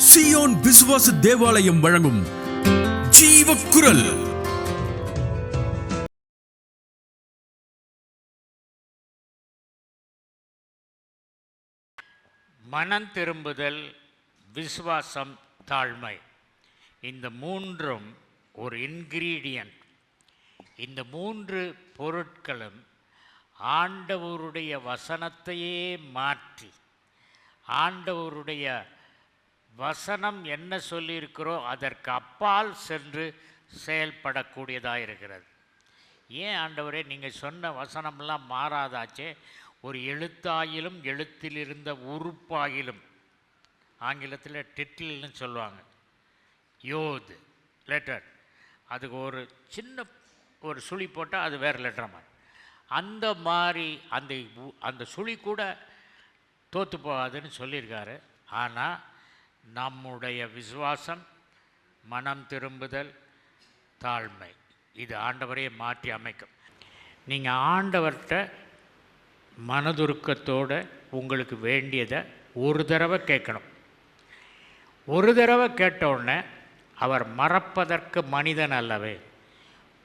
Zion விசுவாச தேவாலயம் வழங்கும் ஜீவக்குரல். மனம் திரும்புதல், விசுவாசம், தாழ்மை, இந்த மூன்றும் ஒரு இன்கிரீடியன்ட். இந்த மூன்று பொருட்களும் ஆண்டவருடைய வசனத்தையே மாற்றி, ஆண்டவருடைய வசனம் என்ன சொல்லியிருக்கிறோ அதற்கு அப்பால் சென்று செயல்படக்கூடியதாக இருக்கிறது. ஏன் ஆண்டவரே நீங்கள் சொன்ன வசனம்லாம் மாறாதாச்சே? ஒரு எழுத்தாயிலும் எழுத்திலிருந்த உறுப்பாயிலும், ஆங்கிலத்தில் டிட்டில்னு சொல்லுவாங்க, யோது லெட்டர், அதுக்கு ஒரு சின்ன ஒரு சுழி போட்டால் அது வேறு லெட்டர் மாதிரி, அந்த மாதிரி அந்த சுழி கூட தோற்று போகாதுன்னு சொல்லியிருக்காரு. ஆனால் நம்முடைய விசுவாசம், மனம் திரும்புதல், தாழ்மை, இது ஆண்டவரையே மாற்றி அமைக்கும். நீங்கள் ஆண்டவர்கிட்ட மனதுருக்கத்தோடு உங்களுக்கு வேண்டியதை ஒரு தடவை கேட்கணும். ஒரு தடவை கேட்டவுடனே அவர் மறப்பதற்கு மனிதன் அல்லவே,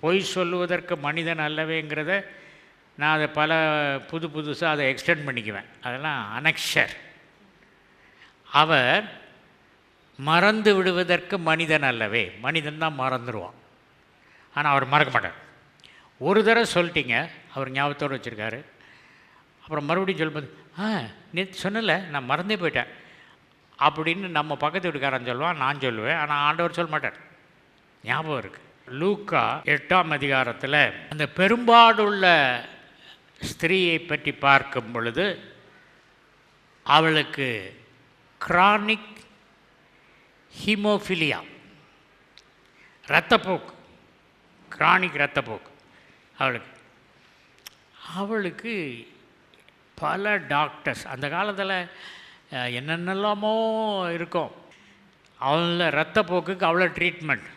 பொய் சொல்லுவதற்கு மனிதன் அல்லவேங்கிறத நான் அதை புதுசாக அதை எக்ஸ்டெண்ட் பண்ணிக்குவேன். அதெல்லாம் அனக்ஷர். அவர் மறந்து விடுவதற்கு மனிதன் அல்லவே, மனிதன் தான் மறந்துடுவான், ஆனால் அவர் மறக்க மாட்டார். ஒரு தடவை சொல்லிட்டீங்க, அவர் ஞாபகத்தோடு வச்சுருக்காரு. அப்புறம் மறுபடியும் சொல்லும்போது நேற்று சொன்னல நான் மறந்தே போயிட்டேன் அப்படின்னு நம்ம பக்கத்து வீட்டுக்காரன் சொல்லுவான், நான் சொல்லுவேன், ஆனால் ஆண்டவர் சொல்ல மாட்டார், ஞாபகம் இருக்குது. லூக்கா 8ஆம் அதிகாரத்தில் அந்த பெரும்பாடுள்ள ஸ்திரீயை பற்றி பார்க்கும் பொழுது அவளுக்கு கிரானிக் ஹீமோஃபிலியா, இரத்தப்போக்கு, கிரானிக் இரத்தப்போக்கு அவளுக்கு பல டாக்டர்ஸ், அந்த காலத்தில் என்னென்னலாமோ இருக்கும், அவள இரத்தப்போக்குக்கு அவ்வளோ ட்ரீட்மெண்ட்,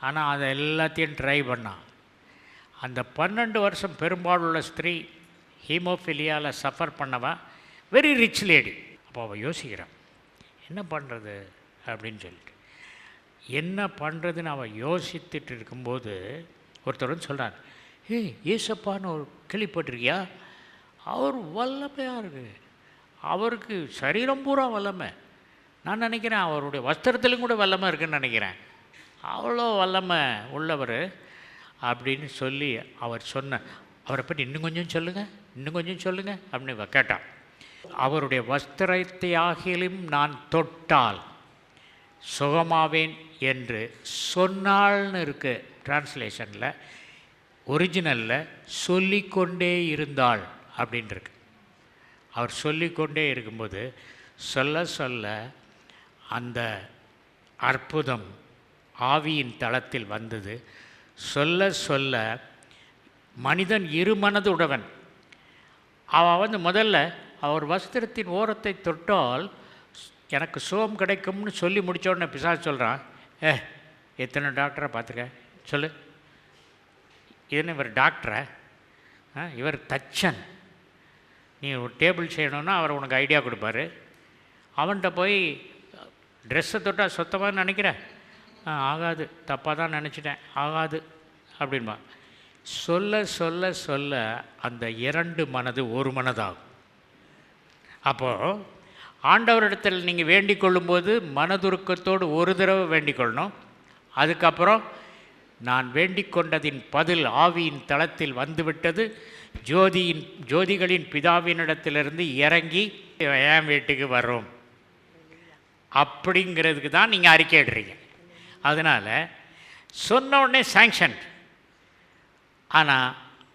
ஆனால் அதை எல்லாத்தையும் ட்ரை பண்ணான். அந்த 12 வருஷம் பெரும்பாலுள்ள ஸ்திரீ ஹீமோஃபிலியாவில் சஃபர் பண்ணவா, வெரி ரிச் லேடி. அப்போ அவள் யோசிக்கிறான், என்ன பண்ணுறது அப்படின்னு சொல்லிட்டு. என்ன பண்ணுறதுன்னு அவள் யோசித்துட்டு இருக்கும்போது ஒருத்தர் சொல்கிறார், ஏசப்பான்னு ஒரு கேள்விப்பட்டிருக்கியா? அவர் வல்லமையாக இருக்குது, அவருக்கு சரீரம் பூரா வல்லமை, நான் நினைக்கிறேன் அவருடைய வஸ்திரத்திலும் கூட வல்லமை இருக்குதுன்னு நினைக்கிறேன், அவ்வளோ வல்லமை உள்ளவர் அப்படின்னு சொல்லி அவர் அவரை பற்றி இன்னும் கொஞ்சம் சொல்லுங்கள் அப்படின்னு கேட்டான். அவருடைய வஸ்திரத்தை ஆகிலும் நான் தொட்டால் சுகமாவேன் என்று சொன்னாள்னு இருக்குது டிரான்ஸ்லேஷனில். ஒரிஜினலில் சொல்லிக்கொண்டே இருந்தாள் அப்படின்ட்டுருக்கு. அவர் சொல்லிக்கொண்டே இருக்கும்போது சொல்ல சொல்ல அந்த அற்புதம் ஆவியின் தளத்தில் வந்தது. சொல்ல சொல்ல மனிதன் இருமனதுடவன். அவன் முதல்ல அவர் வஸ்திரத்தின் ஓரத்தை தொட்டால் எனக்கு சுகம் கிடைக்கும்னு சொல்லி முடித்த உடனே பிசாசு சொல்கிறான், எத்தனை டாக்டரை பார்த்துருக்க சொல்லு, இதுன்னு இவர் டாக்டரை, இவர் தச்சன், நீ ஒரு டேபிள் செய்யணுன்னா அவர் உனக்கு ஐடியா கொடுப்பாரு, அவன்கிட்ட போய் ட்ரெஸ்ஸை தொட்டால் சுத்தமாக நினைக்கிற, ஆகாது, தப்பாக தான் நினச்சிட்டேன், ஆகாது அப்படின்பா. சொல்ல சொல்ல சொல்ல அந்த 2 மனது ஒரு மனதாகும். அப்போது ஆண்டவரிடத்தில் நீங்கள் வேண்டிக் கொள்ளும்போது மனதுருக்கத்தோடு ஒரு தடவை வேண்டிக் கொள்ளணும். அதுக்கப்புறம் நான் வேண்டிக் கொண்டதின் பதில் ஆவியின் தளத்தில் வந்துவிட்டது, ஜோதிகளின் பிதாவினிடத்திலிருந்து இறங்கி என் வீட்டுக்கு வரும் அப்படிங்கிறதுக்கு தான் நீங்கள் அறிக்கையிடுறீங்க. அதனால் சொன்ன உடனே சாங்ஷன், ஆனால்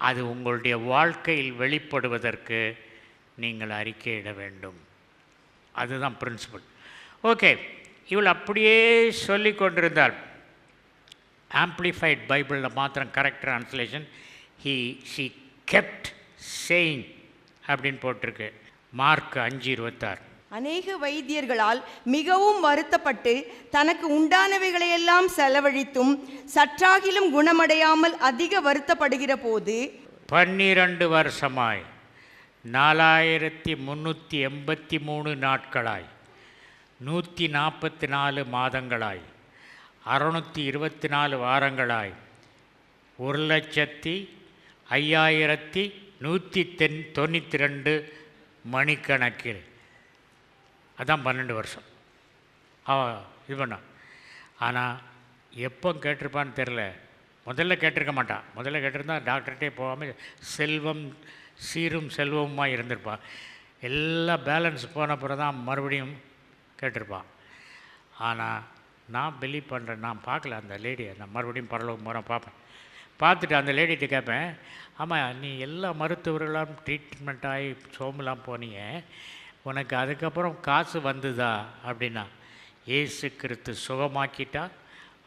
அது உங்களுடைய வாழ்க்கையில் வெளிப்படுவதற்கு நீங்கள் அறிக்கையிட வேண்டும். அதுதான் பிரின்சிபல். ஓகே, இவள் அப்படியே சொல்லி கொண்டிருந்தாள். ஆம்ப்ளிஃபைட் பைபிளில் மாத்திரம் correct translation she kept saying அப்படின்னு போட்டிருக்கு. மார்க் 5:26. அநேக வைத்தியர்களால் மிகவும் வருத்தப்பட்டு தனக்கு உண்டானவைகளையெல்லாம் செலவழித்தும் சற்றாகிலும் குணமடையாமல் அதிக வருத்தப்படுகிற போது 12 வருஷமாய் 4383 நாட்களாய் 144 மாதங்களாய் 624 வாரங்களாய் 1,5192 மணிக்கணக்கில். அதான் 12 வருஷம் இது பண்ணான். ஆனால் எப்போ கேட்டிருப்பான்னு தெரில. முதல்ல கேட்டிருக்க மாட்டான். முதல்ல கேட்டிருந்தா டாக்டர்கிட்டே போகாமல் செல்வம் சீரும் செல்வமாக இருந்திருப்பான். எல்லாம் பேலன்ஸ் போன பிறகு தான் மறுபடியும் கேட்டிருப்பான். ஆனால் நான் பிலீவ் பண்ணுறேன். நான் பார்க்கல அந்த லேடியை. நான் மறுபடியும் பரலோகம் போகிறேன், பார்ப்பேன். பார்த்துட்டு அந்த லேடிகிட்ட கேட்பேன், ஆமாம் நீ எல்லா மருத்துவர்களும் ட்ரீட்மெண்ட் ஆகி சோமெலாம் போனீங்க, உனக்கு அதுக்கப்புறம் காசு வந்துதா அப்படின்னா, இயேசு கிறிஸ்து சுகமாக்கிட்டா.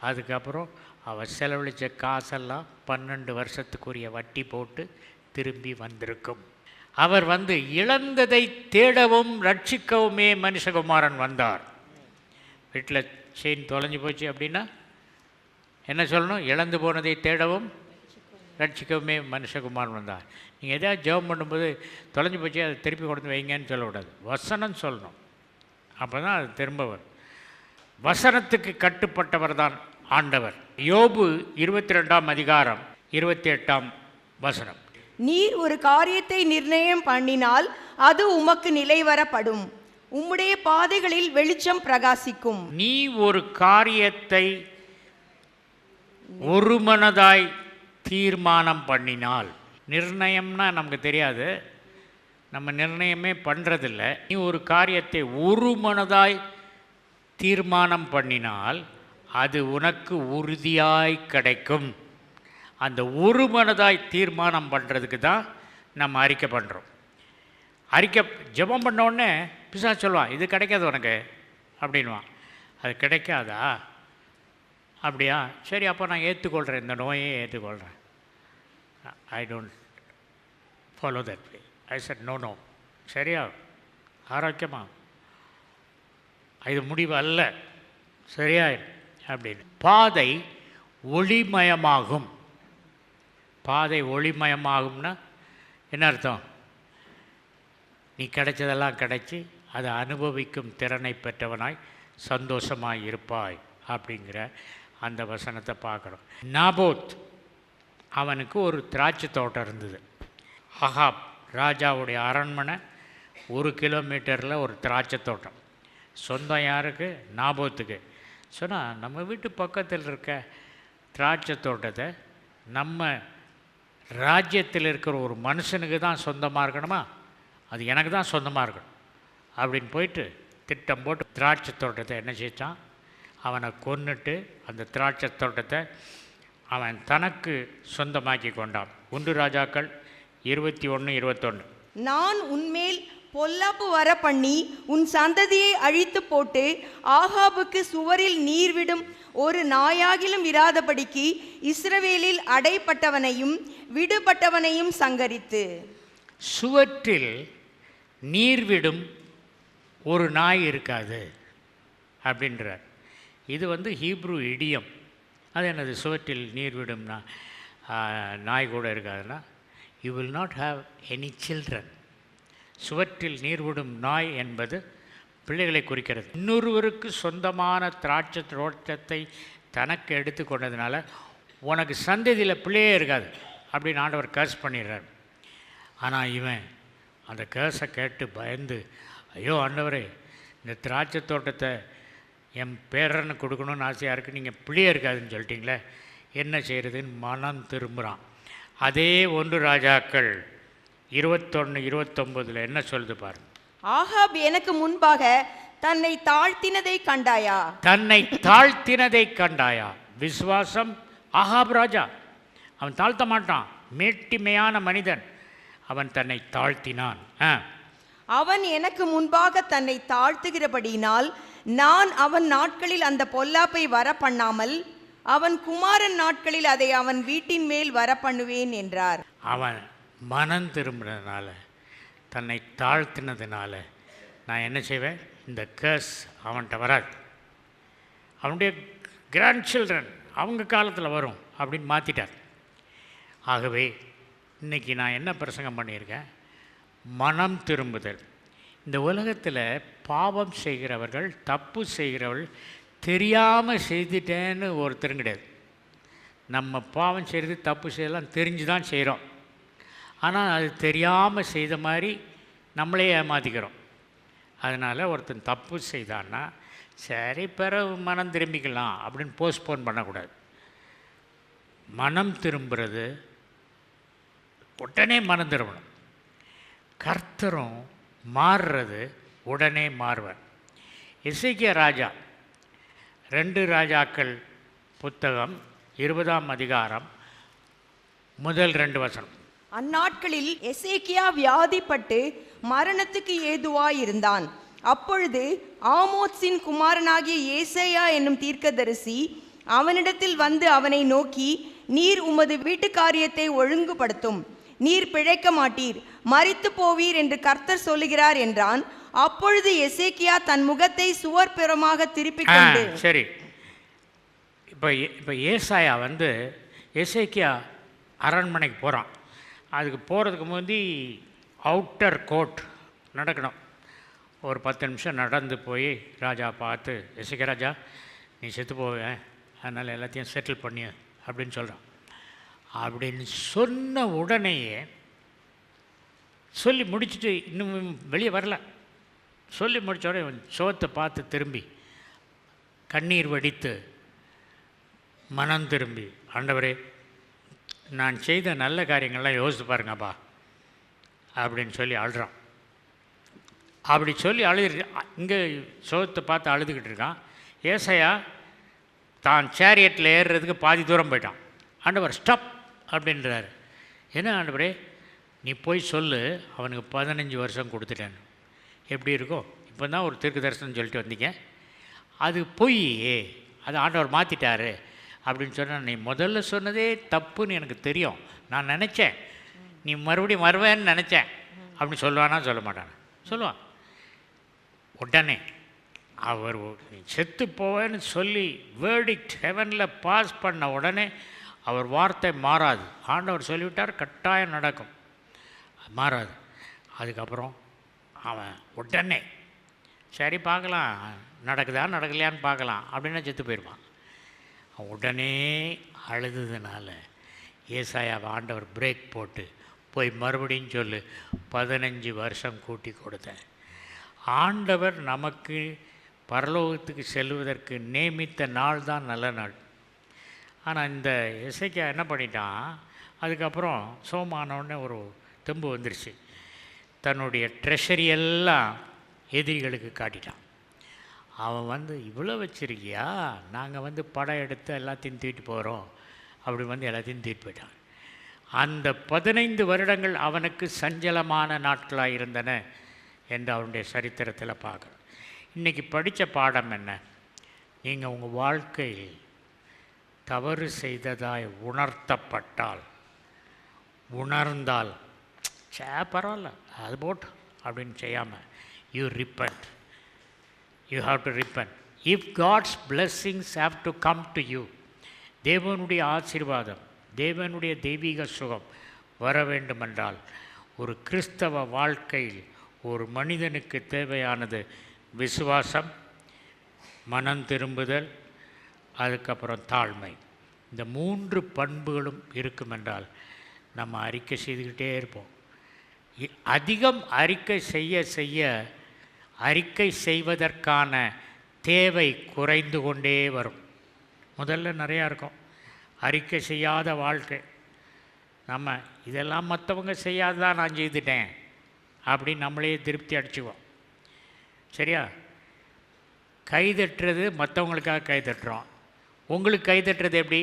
அதுக்கப்புறம் அவள் செலவழித்த காசெல்லாம் 12 வருஷத்துக்குரிய வட்டி போட்டு திரும்பி வந்திருக்கும். அவர் இழந்ததை தேடவும் ரட்சிக்கவுமே மனுஷகுமாரன் வந்தார். வீட்டில் செயின் தொலைஞ்சு போச்சு அப்படின்னா என்ன சொல்லணும்? இழந்து போனதை தேடவும் ரட்சிக்கவுமே மனுஷகுமாரன் வந்தார். நீங்கள் எதாவது ஜெபம் பண்ணும்போது தொலைஞ்சு போச்சு அதை திருப்பி கொண்டு வைங்கன்னு சொல்லக்கூடாது. வசனம் சொல்லணும். அப்போ தான் அது திரும்ப வரும். வசனத்துக்கு கட்டுப்பட்டவர் தான் ஆண்டவர். யோபு 22ஆம் அதிகாரம் 28ஆம் வசனம். நீர் ஒரு காரியத்தை நிர்ணயம் பண்ணினால் அது உமக்கு நிலைவரப்படும், உம்முடைய பாதைகளில் வெளிச்சம் பிரகாசிக்கும். நீ ஒரு காரியத்தை ஒரு மனதாய் தீர்மானம் பண்ணினால், நிர்ணயம்னா நமக்கு தெரியாது, நம்ம நிர்ணயமே பண்ணுறதில்ல. நீ ஒரு காரியத்தை ஒரு மனதாய் தீர்மானம் பண்ணினால் அது உனக்கு உறுதியாய் கிடைக்கும். அந்த ஒரு மனதாய் தீர்மானம் பண்ணுறதுக்கு தான் நம்ம அறிக்கை பண்ணுறோம். அறிக்கை ஜெபம் பண்ணோடனே பிசாசு சொல்லுவான், இது கிடைக்காது உனக்கு அப்படின்வான். அது கிடைக்காதா? அப்படியா, சரி அப்போ நான் ஏற்றுக்கொள்கிறேன், இந்த நோயே ஏற்றுக்கொள்கிறேன். I don't follow that way. I said no. சரியா, ஆரோக்கியமா, இது முடிவு அல்ல, சரியா அப்படின்னு. பாதை ஒளிமயமாகும். பாதை ஒளிமயமாகும்னா என்ன அர்த்தம்? நீ கிடைச்சதெல்லாம் கிடைச்சி அதை அனுபவிக்கும் திறனை பெற்றவனாய் சந்தோஷமாய் இருப்பாய் அப்படிங்கிற அந்த வசனத்தை பார்க்குறோம். நாபோத் அவனுக்கு ஒரு திராட்சை தோட்டம் இருந்தது. ஆகாப் ராஜாவுடைய அரண்மனை 1 கிலோமீட்டரில் ஒரு திராட்சை தோட்டம். சொந்தம் யாருக்கு? நாபோத்துக்கு. சொன்னால் நம்ம வீட்டு பக்கத்தில் இருக்க திராட்சை தோட்டத்தை நம்ம ராஜ்யத்தில் இருக்கிற ஒரு மனுஷனுக்கு தான் சொந்தமாக இருக்கணுமா? அது எனக்கு தான் சொந்தமாக இருக்கணும் அப்படின்னு போயிட்டு திட்டம் போட்டு திராட்சை தோட்டத்தை என்ன செய்தான்? அவனை கொன்னுட்டு அந்த திராட்சை தோட்டத்தை அவன் தனக்கு சொந்தமாக்கி கொண்டான். 1 ராஜாக்கள் 21:21. நான் உன்மேல் பொல்லாப்பு வர பண்ணி உன் சந்ததியை அழித்து போட்டு ஆகாபுக்கு சுவரில் நீர் விடும் ஒரு நாயாகிலும் இராதபடிக்கு இஸ்ரவேலில் அடைப்பட்டவனையும் விடுபட்டவனையும் சங்கரித்து. சுவற்றில் நீர் விடும் ஒரு நாய் இருக்காது அப்படின்றார். இது ஹீப்ரு இடியம். அது என்னது? சுவற்றில் நீர் விடும்னா நாய் கூட இருக்காதுன்னா, you will not have any children. சுவற்றில் நீர் விடும் நாய் என்பது பிள்ளைகளை குறிக்கிறது. இன்னொருவருக்கு சொந்தமான திராட்சை தோட்டத்தை தனக்கு எடுத்து கொண்டதுனால உனக்கு சந்ததியில் பிள்ளையே இருக்காது அப்படின்னு ஆண்டவர் கேர்ஸ் பண்ணிடுறார். ஆனால் இவன் அந்த கேர்ஸை கேட்டு பயந்து, ஐயோ ஆண்டவரே, இந்த திராட்சை தோட்டத்தை என் பேரன்னு கொடுக்கணும்னு ஆசையாக இருக்குது, நீங்கள் பிள்ளையே இருக்காதுன்னு சொல்லிட்டீங்களே, என்ன செய்கிறதுன்னு மனம் திரும்புகிறான். அதே 1 ராஜாக்கள் 21:29 என்ன சொல்லுது பாருங்க. ஆகாப் எனக்கு முன்பாக தன்னை தாழ்த்தினதை கண்டாயா? தன்னை தாழ்த்தினதை கண்டாயா? விசுவாசம். ஆகாப் ராஜா அவன் தாழ்த்த மாட்டான், மேட்டிமையான மனிதன். அவன் தன்னை தாழ்த்தினான். அவன் எனக்கு முன்பாக தன்னை தாழ்த்துகிறபடியினால் நான் அவன் நாட்களில் அந்த பொல்லாப்பை வர பண்ணாமல் அவன் குமாரன் நாட்களில் அதை அவன் வீட்டின் மேல் வர பண்ணுவேன் என்றார். அவன் மனம் திரும்பினதுனால, தன்னை தாழ்த்தினதுனால நான் என்ன செய்வேன்? இந்த கேர்ஸ் அவன்கிட்ட வராது, அவனுடைய கிராண்ட் சில்ட்ரன் அவங்க காலத்தில் வரும் அப்படின்னு மாற்றிட்டார். ஆகவே இன்றைக்கி நான் என்ன பிரசங்கம் பண்ணியிருக்கேன்? மனம் திரும்புதல். இந்த உலகத்தில் பாவம் செய்கிறவர்கள், தப்பு செய்கிறவர்கள் தெரியாமல் செய்துட்டேன்னு ஒருத்தரும் கிடையாது. நம்ம பாவம் செய்கிறது, தப்பு செய்யலாம் தெரிஞ்சு தான் செய்கிறோம். ஆனால் அது தெரியாமல் செய்த மாதிரி நம்மளே ஏமாற்றிக்கிறோம். அதனால் ஒருத்தன் தப்பு செய்தான்னா சரி பிறகு மனம் திரும்பிக்கலாம் அப்படின்னு போஸ்ட்போன் பண்ணக்கூடாது. மனம் திரும்புறது உடனே மனம் திரும்பணும். கர்த்தரும் மாறுறது உடனே மாறுவார். எசேக்கியா ராஜா 2 ராஜாக்கள் புத்தகம் 20ஆம் அதிகாரம் முதல் 2 வசனம். அந்நாட்களில் எசேக்கியா வியாதிப்பட்டு மரணத்துக்கு ஏதுவாயிருந்தான். அப்பொழுது ஆமோத்சின் குமாரனாகிய ஏசாயா என்னும் தீர்க்கதரிசி அவனிடத்தில் வந்து அவனை நோக்கி, நீர் உமது வீட்டு காரியத்தை ஒழுங்குபடுத்தும், நீர் பிழைக்க மாட்டீர், மரித்து போவீர் என்று கர்த்தர் சொல்லுகிறார் என்றான். அப்பொழுது எசேக்கியா தன் முகத்தை சுவர்புறமாக திருப்பிக் கொண்டு சரி இப்போ ஏசாயா வந்து எசேக்கியா அரண்மனைக்கு போகிறான். அதுக்கு போகிறதுக்கு முந்தி அவுட்டர் கோர்ட் நடக்கணும். ஒரு 10 நிமிஷம் நடந்து போய் ராஜா பார்த்து, எசேக்கியா ராஜா நீ செத்து போவேன், அதனால் எல்லாத்தையும் செட்டில் பண்ணி அப்படின்னு சொல்கிறான். அப்படின்னு சொன்ன உடனேயே சொல்லி முடிச்சுட்டு இன்னும் வெளியே வரல. சொல்லி முடித்த உடனே சோத்தை பார்த்து திரும்பி கண்ணீர் வடித்து மனம் திரும்பி, ஆண்டவரே நான் செய்த நல்ல காரியங்கள்லாம் யோசித்து பாருங்கப்பா அப்படின்னு சொல்லி அழுறான். அப்படி சொல்லி இங்கே சோத்தை பார்த்து அழுதுகிட்டு இருக்கான். ஏசாயா தான் சேரியட்டில் ஏறுறதுக்கு பாதி தூரம் போயிட்டான். ஆண்டவர் ஸ்டாப் அப்படின்றாரு. என்ன ஆண்டவரே, நீ போய் சொல்லு அவனுக்கு 15 வருஷம் கொடுத்துட்டேன்னு. எப்படி இருக்கும்? இப்போ தான் ஒரு தீர்க்க தரிசனம் சொல்லிட்டு வந்தீங்க, அது பொய், அது ஆண்டவர் மாற்றிட்டாரு அப்படின்னு சொன்னால், நீ முதல்ல சொன்னதே தப்புன்னு எனக்கு தெரியும், நான் நினச்சேன் நீ மறுபடியும் வருவேன்னு நினச்சேன் அப்படின்னு சொல்லுவானா? சொல்ல மாட்டானா? சொல்லுவான். உடனே அவர் செத்து போவேன்னு சொல்லி வேர்டிக்ட் ஹெவனில் பாஸ் பண்ண உடனே அவர் வார்த்தை மாறாது. ஆண்டவர் சொல்லிவிட்டார், கட்டாயம் நடக்கும், மாறாது. அதுக்கப்புறம் அவன் உடனே சரி பார்க்கலாம், நடக்குதா நடக்கலையான்னு பார்க்கலாம் அப்படின்னா செத்து போயிடுவான். உடனே அழுதுனால ஏசாயாவை ஆண்டவர் பிரேக் போட்டு போய் மறுபடியும் சொல்லு, 15 வருஷம் கூட்டி கொடுத்தேன். ஆண்டவர் நமக்கு பரலோகத்துக்கு செல்வதற்கு நியமித்த நாள் தான் நல்ல நாள். ஆனால் இந்த எசேக்கியா என்ன பண்ணிட்டான், அதுக்கப்புறம் சோமானோடனே ஒரு தெம்பு வந்துருச்சு. தன்னுடைய ட்ரெஷரி எல்லாம் எதிரிகளுக்கு காட்டிட்டான். அவன் வந்து இவ்வளோ வச்சுருக்கியா, நாங்கள் படம் எடுத்து எல்லாத்தையும் தூக்கிட்டு போகிறோம் அப்படி எல்லாத்தையும் தூக்கிட்டு போயிட்டான். அந்த 15 வருடங்கள் அவனுக்கு சஞ்சலமான நாட்களாக இருந்தன என்று அவனுடைய சரித்திரத்தில் பார்க்குறோம். இன்றைக்கி படித்த பாடம் என்ன? நீங்கள் உங்கள் வாழ்க்கையில் தவறு செய்ததாய் உணர்ந்தால் பரவாயில்ல அது போட்டு அப்படின்னு செய்யாமல் you repent. You have to repent. If God's blessings have to come to you, தேவனுடைய ஆசீர்வாதம், தேவனுடைய தெய்வீக சுகம் வர வேண்டுமென்றால் ஒரு கிறிஸ்தவ வாழ்க்கையில் ஒரு மனிதனுக்கு தேவையானது விசுவாசம், மனம் திரும்புதல், அதுக்கப்புறம் தாழ்மை. இந்த 3 பண்புகளும் இருக்குமென்றால் நம்ம அறிக்கை செய்துக்கிட்டே இருப்போம். அதிகம் அறிக்கை செய்ய அறிக்கை செய்வதற்கான தேவை குறைந்து கொண்டே வரும். முதல்ல நிறையா இருக்கும் அறிக்கை செய்யாத வாழ்க்கை. நம்ம இதெல்லாம் மற்றவங்க செய்யாதான் நான் செய்துட்டேன் அப்படின்னு நம்மளே திருப்தி அடிச்சுக்குவோம். சரியா? கைதட்டுறது மற்றவங்களுக்காக கைதட்டுறோம். உங்களுக்கு கைதட்டுறது எப்படி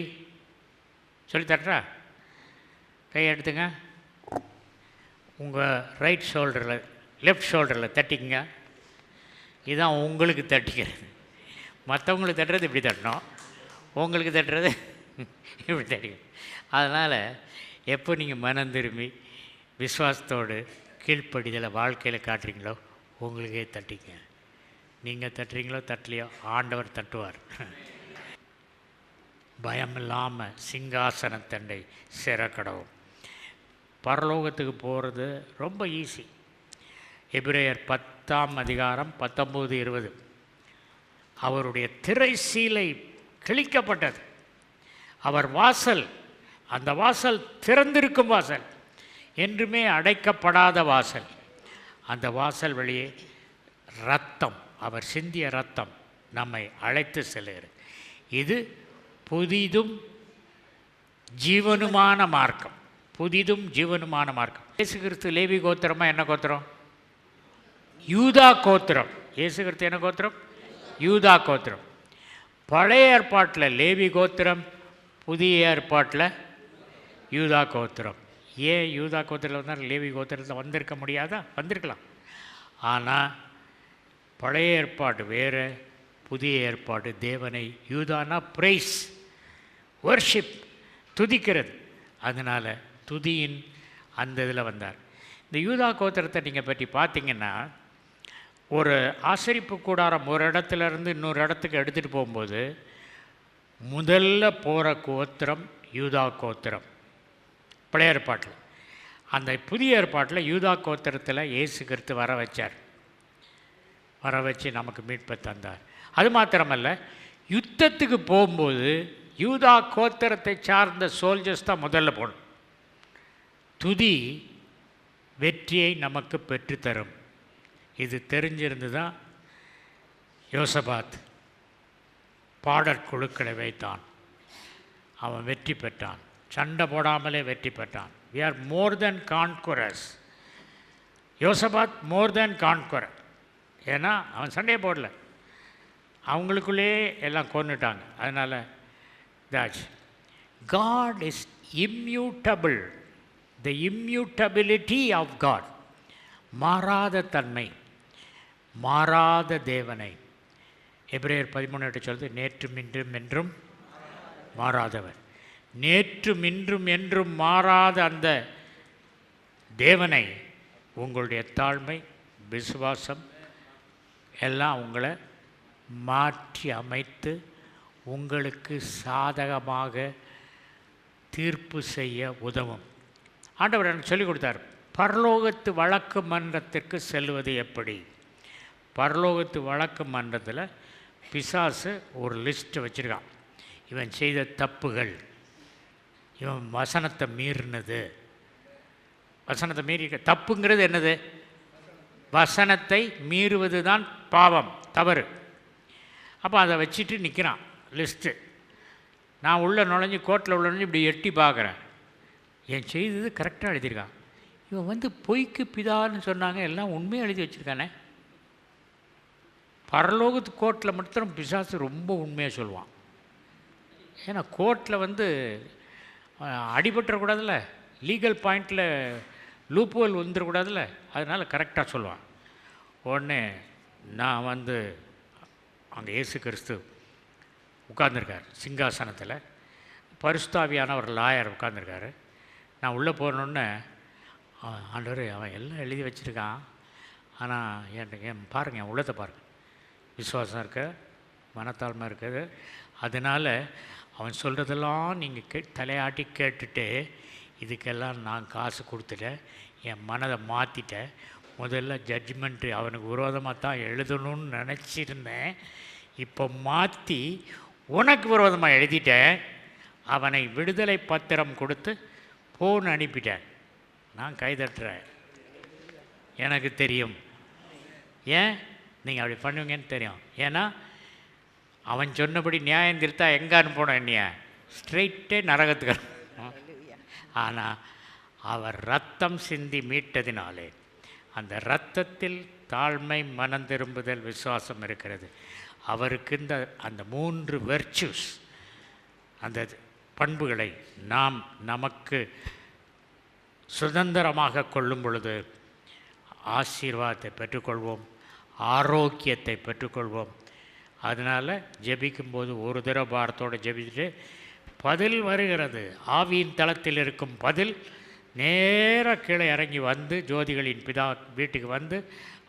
சொல்லி தட்டுறா? கை எடுத்துங்க, உங்கள் ரைட் ஷோல்டரில் லெஃப்ட் ஷோல்டரில் தட்டிக்குங்க. இதுதான் உங்களுக்கு தட்டிக்கிறது. மற்றவங்களுக்கு தட்டுறது இப்படி தட்டணும், உங்களுக்கு தட்டுறது இப்படி தட்டிக்கணும். அதனால் எப்போ நீங்கள் மனம் திரும்பி விசுவாசத்தோடு கீழ்ப்படிதலை வாழ்க்கையில் காட்டுறீங்களோ உங்களுக்கே தட்டிங்க. நீங்கள் தட்டுறீங்களோ தட்டலையோ ஆண்டவர் தட்டுவார். பயம் இல்லாமல் சிங்காசனத்தண்டை சேரக்கடவும். பரலோகத்துக்கு போகிறது ரொம்ப ஈஸி. எபிரேயர் 10ஆம் அதிகாரம் 19, 20. அவருடைய திரை சீலை கிழிக்கப்பட்டது. அவர் வாசல், அந்த வாசல் திறந்திருக்கும் வாசல், என்றுமே அடைக்கப்படாத வாசல். அந்த வாசல் வழியே இரத்தம், அவர் சிந்திய இரத்தம் நம்மை அழைத்து செல்கிறது. இது புதிதும் ஜீவனுமான மார்க்கம். புதிதும் ஜீவனுமான மார்க்கம். இயேசு கிறிஸ்து லேவி கோத்திரமா என்ன கோத்திரம்? யூதா கோத்திரம். இயேசு கிறிஸ்து என்ன கோத்திரம்? யூதா கோத்திரம். பழைய ஏற்பாட்டில் லேவி கோத்திரம், புதிய ஏற்பாட்டில் யூதா கோத்திரம். ஏன் யூதா கோத்திரத்தில் வந்தால் லேவி கோத்திரத்தில் வந்திருக்க முடியாதா? வந்திருக்கலாம். ஆனால் பழைய ஏற்பாடு வேறு, புதிய ஏற்பாடு தேவனை யூதானா பிரைஸ், வர்ஷிப், துதிக்கிறது. அதனால் துதியின் அந்த இதில் வந்தார். இந்த யூதா கோத்திரத்தை நீங்கள் பற்றி பார்த்தீங்கன்னா, ஒரு ஆசரிப்பு கூடாரம் ஒரு இடத்துலேருந்து இன்னொரு இடத்துக்கு எடுத்துகிட்டு போகும்போது முதல்ல போகிற கோத்திரம் யூதா கோத்திரம் பழைய ஏற்பாட்டில். அந்த புதிய ஏற்பாட்டில் யூதா கோத்திரத்தில் இயேசு கிறிஸ்து வர வச்சார். வர வச்சு நமக்கு மீட்பை தந்தார். அது மாத்திரமல்ல, யுத்தத்துக்கு போகும்போது யூதா கோத்திரத்தை சார்ந்த சோல்ஜர்ஸ் தான் முதல்ல போகணும். துதி வெற்றியை நமக்கு பெற்றுத்தரும். இது தெரிஞ்சிருந்து தான் யோசபாத் பாடற்குழுக்களை வைத்தான். அவன் வெற்றி பெற்றான். சண்டை போடாமலே வெற்றி பெற்றான். we are more than conquerors. யோசபாத் மோர் தேன் கான்குரர். ஏன்னா அவன் சண்டையை போடல, அவங்களுக்குள்ளேயே எல்லாம் கொன்னுட்டாங்க. அதனால் இதாச்சு. God is immutable. The immutability of God, மாறாத தன்மை, மாறாத தேவனை எபிரேயர் 13:8 சொல்லுது, நேற்றும் இன்றும் என்றும் மாறாதவர். நேற்றும் இன்றும் என்றும் மாறாத அந்த தேவனை உங்களுடைய தாழ்மை, விசுவாசம் எல்லாம் உங்களை மாற்றி அமைத்து உங்களுக்கு சாதகமாக தீர்ப்பு செய்ய உதவும். ஆண்டவர் எனக்கு சொல்லிக் கொடுத்தார். பரலோகத்து வழக்கு மன்றத்திற்கு செல்வது எப்படி? பரலோகத்து வழக்கு மன்றத்தில் பிசாசு ஒரு லிஸ்ட்டு வச்சுருக்கான். இவன் செய்த தப்புகள், இவன் வசனத்தை மீறினது. வசனத்தை மீறி, தப்புங்கிறது என்னது? வசனத்தை மீறுவது தான் பாவம், தவறு. அப்போ அதை வச்சுட்டு நிற்கிறான் லிஸ்ட்டு. நான் உள்ளே நுழைஞ்சி, கோர்ட்டில் உள்ள நுழைஞ்சி இப்படி எட்டி பார்க்குறேன். என் செய்தது கரெக்டாக எழுதியிருக்கான். இவன் வந்து பொய்க்கு பிதான்னு சொன்னாங்க, எல்லாம் உண்மையாக எழுதி வச்சுருக்கானே. பரலோகத்து கோர்ட்டில் மட்டும் பிசாசு ரொம்ப உண்மையாக சொல்லுவான். ஏன்னா கோர்ட்டில் வந்து அடிபட்டுறக்கூடாதுல்ல, லீகல் பாயிண்டில் லூப்ஹோல் வந்துடக்கூடாதுல்ல, அதனால் கரெக்டாக சொல்லுவான். உடனே நான் வந்து அங்கே இயேசு கிறிஸ்து உட்கார்ந்துருக்கார் சிங்காசனத்தில், பரிசுத்தாவியான ஒரு லாயர் உட்கார்ந்துருக்காரு. நான் உள்ளே போனோன்னே, ஆண்டவர் அவன் எல்லாம் எழுதி வச்சுருக்கான், ஆனால் என் பாருங்கள், என் உள்ளத்தை பாருங்கள், விசுவாசம் இருக்க, மனத்தாழ்மை இருக்குது. அதனால் அவன் சொல்கிறதெல்லாம் நீங்கள் தலையாட்டி கேட்டுட்டு, இதுக்கெல்லாம் நான் காசு கொடுத்துட்டேன், என் மனதை மாற்றிட்டேன். முதல்ல ஜட்ஜ்மெண்ட்டு அவனுக்கு விரோதமாக தான் எழுதணும்னு நினச்சிருந்தேன், இப்போ மாற்றி உனக்கு விரோதமாக எழுதிட்டேன். அவனை விடுதலை பத்திரம் கொடுத்து ஃபோன் அனுப்பிட்டேன். நான் கைதட்டுறேன், எனக்கு தெரியும். ஏன் நீங்கள் அப்படி பண்ணுவீங்கன்னு தெரியும். ஏன்னா அவன் சொன்னபடி நியாயம் திருத்தா எங்கே அனுப்பணும்? என்னைய ஸ்ட்ரெயிட்டே நரகத்துக்கு. ஆனால் அவர் ரத்தம் சிந்தி மீட்டதினாலே அந்த இரத்தத்தில் தாழ்மை, மனம் திரும்புதல், விசுவாசம் இருக்கிறது. அவருக்கு இந்த அந்த 3 வெர்ச்சுஸ், அந்த பண்புகளை நாம் நமக்கு சுதந்திரமாக கொள்ளும் பொழுது ஆசீர்வாதத்தை பெற்றுக்கொள்வோம், ஆரோக்கியத்தை பெற்றுக்கொள்வோம். அதனால் ஜெபிக்கும்போது ஒரு தடவை பாரத்தோடு ஜெபிச்சுட்டு பதில் வருகிறது. ஆவியின் தளத்தில் இருக்கும் பதில் நேராக கீழே இறங்கி வந்து ஜோதிகளின் பிதா வீட்டுக்கு வந்து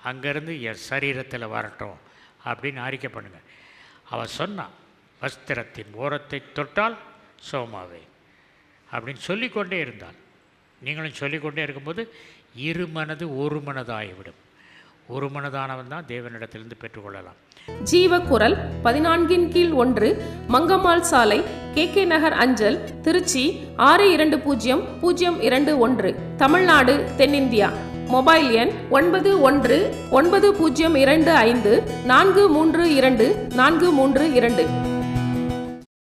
அங்கேருந்து என் சரீரத்தில் வரட்டும் அப்படின்னு அறிக்கை பண்ணுங்கள். அவள் சொன்னான், வஸ்திரத்தின் ஓரத்தை தொட்டால் சோமாவே அப்படின்னு சொல்லிக்கொண்டே இருந்தாள். நீங்களும் சொல்லிக்கொண்டே இருக்கும்போது இரு மனது ஒரு மனதாகிவிடும். ஒரு மனதானவன் தான் தேவனிடத்திலிருந்து பெற்றுக்கொள்ளலாம். ஜீவக்குரல் 14/1 மங்கம்மாள் சாலை, KK நகர் அஞ்சல், திருச்சி 620021, தமிழ்நாடு, தென்னிந்தியா. மொபைல் எண் 919025432432.